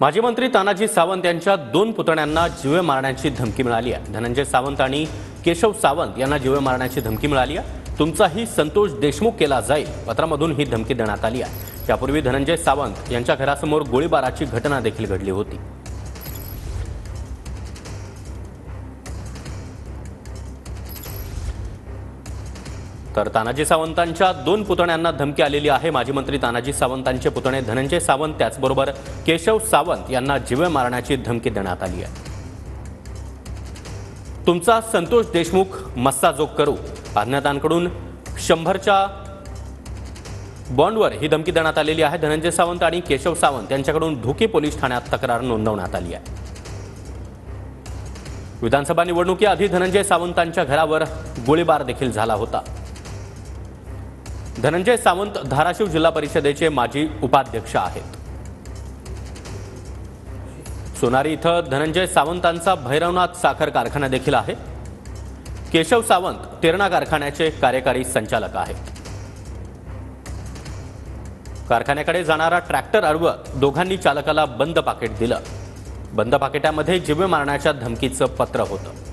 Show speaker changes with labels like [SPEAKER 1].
[SPEAKER 1] माजी मंत्री तानाजी सावंत यांच्या 2 पुतण्यांना जीवे मारण्याची धमकी मिळाली आहे। धनंजय सावंत आणि केशव सावंत यांना जीवे मारण्याची धमकी मिळाली आहे। तुमचाही संतोष देशमुख केला जाईल पत्रामधून ही धमकी देण्यात आली आहे। यापूर्वी धनंजय सावंत यांच्या घरासमोर गोळीबाराची घटना देखील घडली होती। तर तानाजी सावंतांच्या 2 पुतण्यांना धमकी आलेली आहे। माजी मंत्री तानाजी सावंतांचे पुतणे धनंजय सावंत त्याचबरोबर केशव सावंत यांना जीवे मारण्याची धमकी देण्यात आली आहे। तुमचा संतोष देशमुख मस्साजोग करू, अज्ञातांकडून 100च्या बॉन्डवर ही धमकी देण्यात आलेली आहे। धनंजय सावंत आणि केशव सावंत यांच्याकडून ढोकी पोलीस ठाण्यात तक्रार नोंदवण्यात आली आहे। विधानसभा निवडणुकीआधी धनंजय सावंतांच्या घरावर गोळीबार देखील झाला होता। धनंजय सावंत धाराशिव जिल्हा परिषदेचे माजी उपाध्यक्ष आहेत। सोनारी इथं धनंजय सावंतांचा भैरवनाथ साखर कारखाना देखील आहे। केशव सावंत तेरणा कारखान्याचे कार्यकारी संचालक आहेत। कारखान्याकडे जाणारा ट्रॅक्टर अडवत दोघांनी चालकाला बंद पाकिट दिलं। बंद पाकिटामध्ये जीवे मारण्याच्या धमकीचं पत्र होतं।